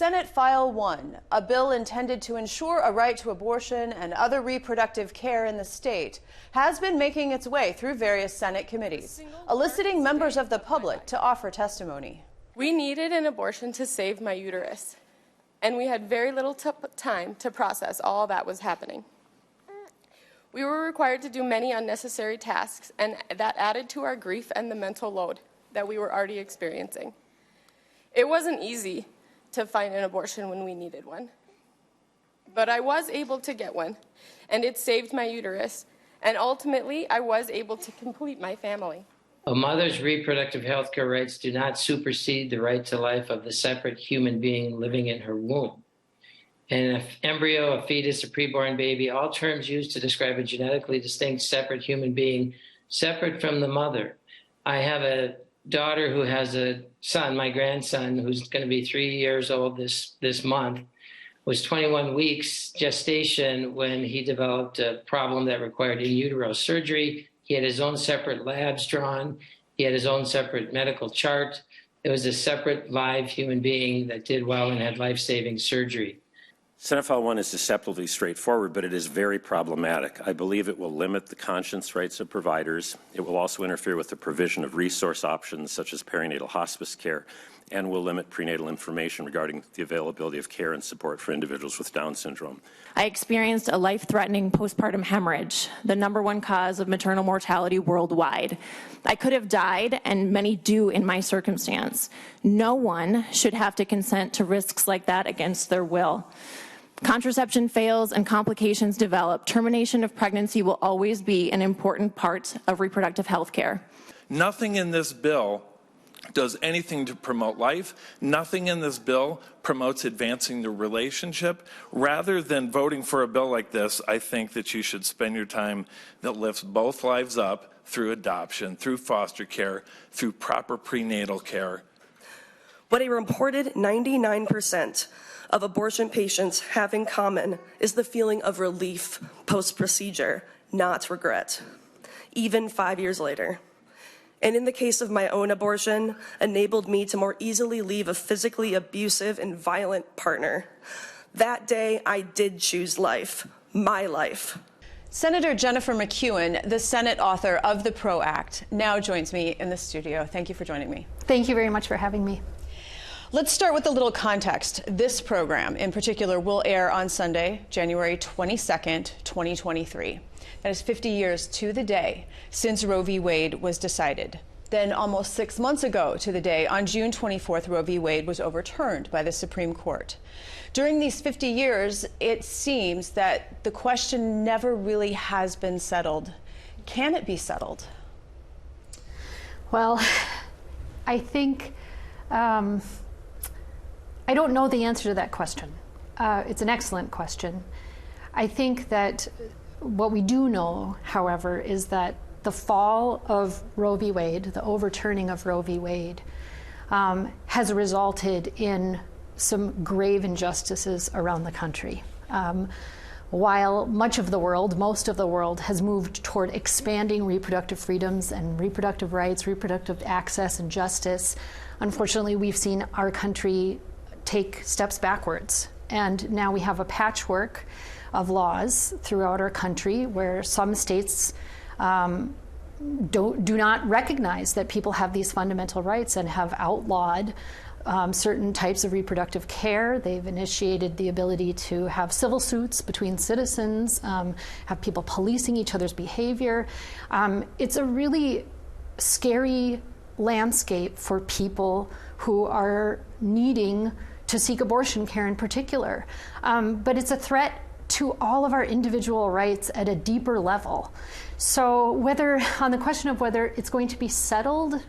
Senate File 1, a bill intended to ensure a right to abortion and other reproductive care in the state, has been making its way through various Senate committees, eliciting members of the public to offer testimony. We needed an abortion to save my uterus, and we had very little time to process all that was happening. We were required to do many unnecessary tasks, and that added to our grief and the mental load that we were already experiencing. It wasn't easy to find an abortion when we needed one, but I was able to get one, and it saved my uterus, and ultimately I was able to complete my family. A mother's reproductive health care rights do not supersede the right to life of the separate human being living in her womb. An embryo, a fetus, a preborn baby, all terms used to describe a genetically distinct separate human being, separate from the mother. I have a daughter who has a son, my grandson, who's going to be 3 years old this month, was 21 weeks gestation when he developed a problem that required in utero surgery. He had his own separate labs drawn. He had his own separate medical chart. It was a separate live human being that did well and had life-saving surgery. Senate File 1 is deceptively straightforward, but it is very problematic. I believe it will limit the conscience rights of providers. It will also interfere with the provision of resource options such as perinatal hospice care, and will limit prenatal information regarding the availability of care and support for individuals with Down syndrome. I experienced a life-threatening postpartum hemorrhage, the #1 cause of maternal mortality worldwide. I could have died, and many do in my circumstance. No one should have to consent to risks like that against their will. Contraception fails and complications develop. Termination of pregnancy will always be an important part of reproductive health care. Nothing in this bill does anything to promote life. Nothing in this bill promotes advancing the relationship. Rather than voting for a bill like this, I think that you should spend your time that lifts both lives up through adoption, through foster care, through proper prenatal care. What a reported 99% of abortion patients have in common is the feeling of relief post-procedure, not regret, even 5 years later. And in the case of my own abortion, enabled me to more easily leave a physically abusive and violent partner. That day, I did choose life, my life. Senator Jennifer McEwen, the Senate author of the PRO Act, now joins me in the studio. Thank you for joining me. Thank you very much for having me. Let's start with a little context. This program, in particular, will air on Sunday, January 22nd, 2023. That is 50 years to the day since Roe v. Wade was decided. Then almost 6 months ago to the day, on June 24th, Roe v. Wade was overturned by the Supreme Court. During these 50 years, it seems that the question never really has been settled. Can it be settled? Well, I think I don't know the answer to that question. It's an excellent question. I think that what we do know, however, is that the fall of Roe v. Wade, the overturning of Roe v. Wade, has resulted in some grave injustices around the country. While much of the world, most of the world, has moved toward expanding reproductive freedoms and reproductive rights, reproductive access and justice, unfortunately, we've seen our country take steps backwards. And now we have a patchwork of laws throughout our country where some states do not recognize that people have these fundamental rights and have outlawed certain types of reproductive care. They've initiated the ability to have civil suits between citizens, have people policing each other's behavior. It's a really scary landscape for people who are needing to seek abortion care in particular. But it's a threat to all of our individual rights at a deeper level. So on the question of whether it's going to be settled,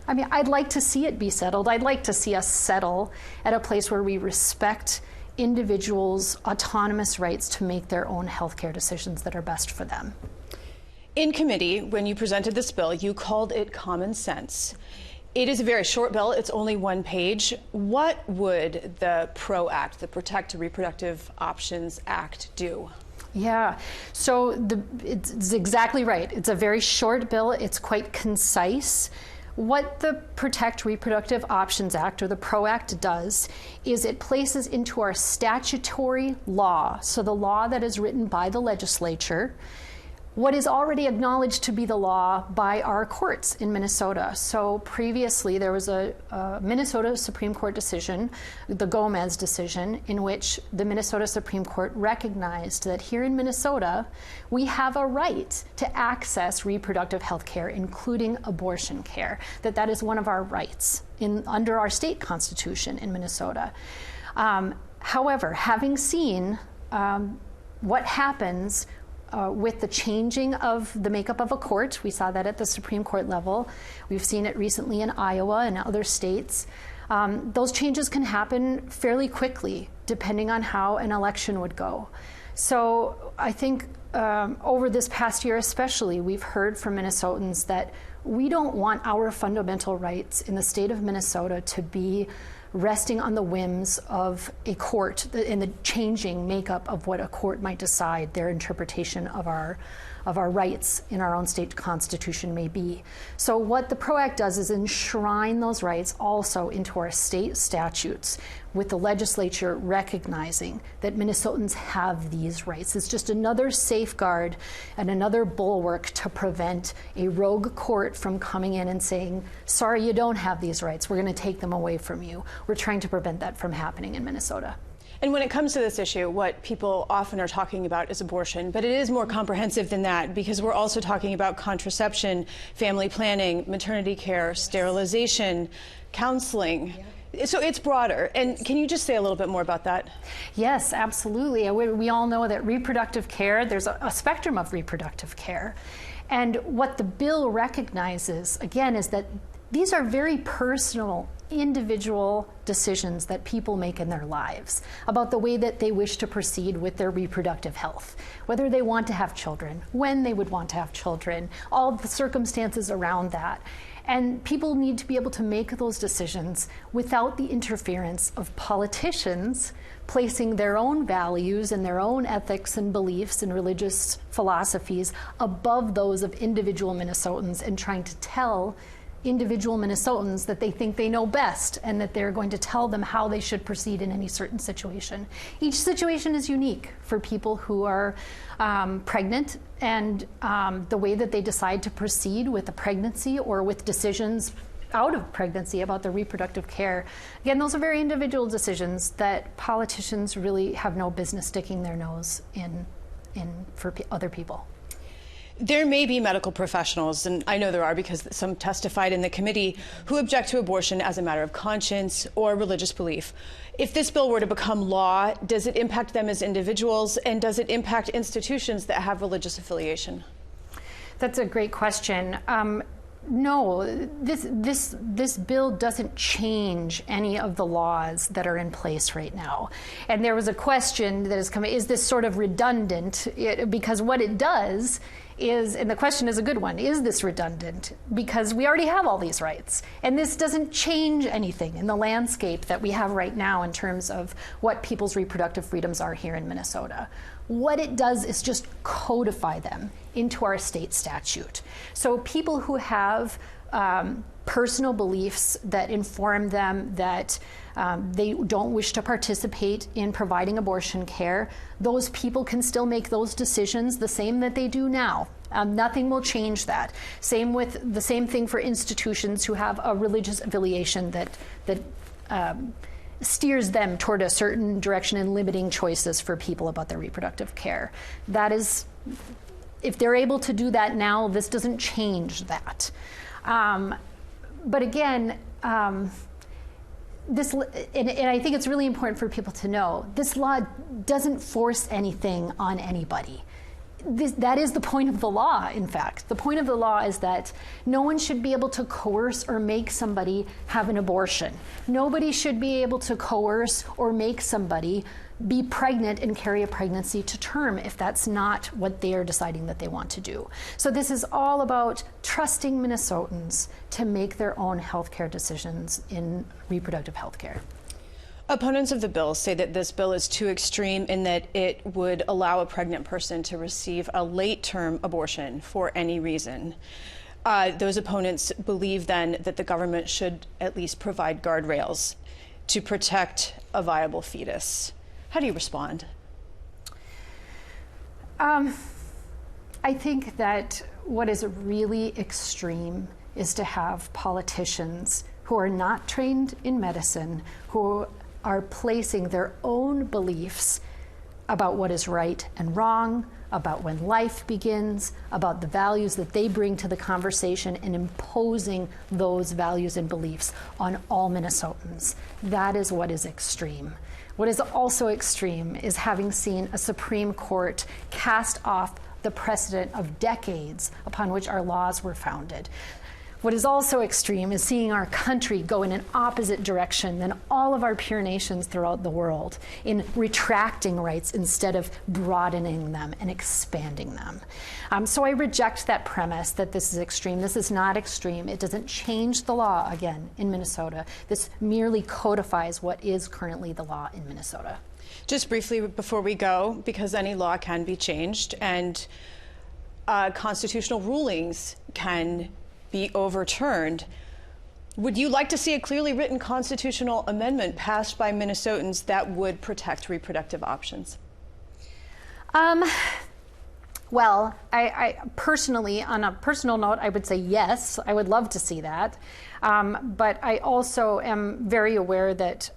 I mean, I'd like to see it be settled. I'd like to see us settle at a place where we respect individuals' autonomous rights to make their own healthcare decisions that are best for them. In committee, when you presented this bill, you called it common sense. It is a very short bill. It's only 1 page. What would the PRO Act, the Protect Reproductive Options Act, do? Yeah, so it's exactly right. It's a very short bill. It's quite concise. What the Protect Reproductive Options Act, or the PRO Act, does is it places into our statutory law, so the law that is written by the legislature, what is already acknowledged to be the law by our courts in Minnesota. So previously there was a Minnesota Supreme Court decision, the Gomez decision, in which the Minnesota Supreme Court recognized that here in Minnesota we have a right to access reproductive health care, including abortion care, that is one of our rights under our state constitution in Minnesota. However, having seen what happens with the changing of the makeup of a court, we saw that at the Supreme Court level. We've seen it recently in Iowa and other states. Those changes can happen fairly quickly, depending on how an election would go. So I think over this past year especially, we've heard from Minnesotans that we don't want our fundamental rights in the state of Minnesota to be resting on the whims of a court in the changing makeup of what a court might decide their interpretation of our rights in our own state constitution may be. So what the PRO Act does is enshrine those rights also into our state statutes, with the legislature recognizing that Minnesotans have these rights. It's just another safeguard and another bulwark to prevent a rogue court from coming in and saying, sorry, you don't have these rights, we're going to take them away from you. We're trying to prevent that from happening in Minnesota. And when it comes to this issue, what people often are talking about is abortion, but it is more comprehensive than that, because we're also talking about contraception, family planning, maternity care, sterilization, counseling. So it's broader. And can you just say a little bit more about that? Yes, absolutely. We all know that reproductive care, there's a spectrum of reproductive care. And what the bill recognizes, again, is that these are very personal, individual decisions that people make in their lives about the way that they wish to proceed with their reproductive health, whether they want to have children, when they would want to have children, all the circumstances around that. And people need to be able to make those decisions without the interference of politicians placing their own values and their own ethics and beliefs and religious philosophies above those of individual Minnesotans, and trying to tell individual Minnesotans that they think they know best and that they're going to tell them how they should proceed in any certain situation. Each situation is unique for people who are pregnant, and the way that they decide to proceed with a pregnancy or with decisions out of pregnancy about their reproductive care. Again, those are very individual decisions that politicians really have no business sticking their nose in for other people. There may be medical professionals, and I know there are because some testified in the committee, who object to abortion as a matter of conscience or religious belief. If this bill were to become law, does it impact them as individuals, and does it impact institutions that have religious affiliation? That's a great question. No, this bill doesn't change any of the laws that are in place right now. And there was a question that has come, is this sort of redundant? Because what it does is, and the question is a good one, is this redundant? Because we already have all these rights. And this doesn't change anything in the landscape that we have right now in terms of what people's reproductive freedoms are here in Minnesota. What it does is just codify them into our state statute. So people who have personal beliefs that inform them that they don't wish to participate in providing abortion care, those people can still make those decisions the same that they do now. Nothing will change that. Same with the same thing for institutions who have a religious affiliation that steers them toward a certain direction and limiting choices for people about their reproductive care. That is, if they're able to do that now, this doesn't change that. But again, this, and I think it's really important for people to know, this law doesn't force anything on anybody. That is the point of the law, in fact. The point of the law is that no one should be able to coerce or make somebody have an abortion. Nobody should be able to coerce or make somebody be pregnant and carry a pregnancy to term if that's not what they are deciding that they want to do. So this is all about trusting Minnesotans to make their own healthcare decisions in reproductive health care. Opponents of the bill say that this bill is too extreme in that it would allow a pregnant person to receive a late-term abortion for any reason. those opponents believe then that the government should at least provide guardrails to protect a viable fetus. How do you respond? I think that what is really extreme is to have politicians who are not trained in medicine, who are placing their own beliefs about what is right and wrong, about when life begins, about the values that they bring to the conversation, and imposing those values and beliefs on all Minnesotans. That is what is extreme. What is also extreme is having seen a Supreme Court cast off the precedent of decades upon which our laws were founded. What is also extreme is seeing our country go in an opposite direction than all of our peer nations throughout the world in retracting rights instead of broadening them and expanding them. So I reject that premise that this is extreme. This is not extreme. It doesn't change the law, again, in Minnesota. This merely codifies what is currently the law in Minnesota. Just briefly before we go, because any law can be changed and constitutional rulings can be overturned, would you like to see a clearly written constitutional amendment passed by Minnesotans that would protect reproductive options? Well, I personally, on a personal note, I would say yes. I would love to see that. But I also am very aware that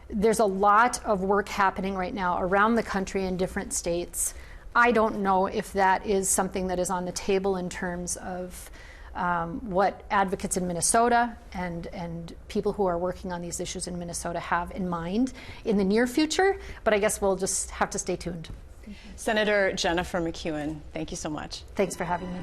there's a lot of work happening right now around the country in different states. I don't know if that is something that is on the table in terms of what advocates in Minnesota and people who are working on these issues in Minnesota have in mind in the near future, but I guess we'll just have to stay tuned. Senator Jennifer McEwen, thank you so much. Thanks for having me.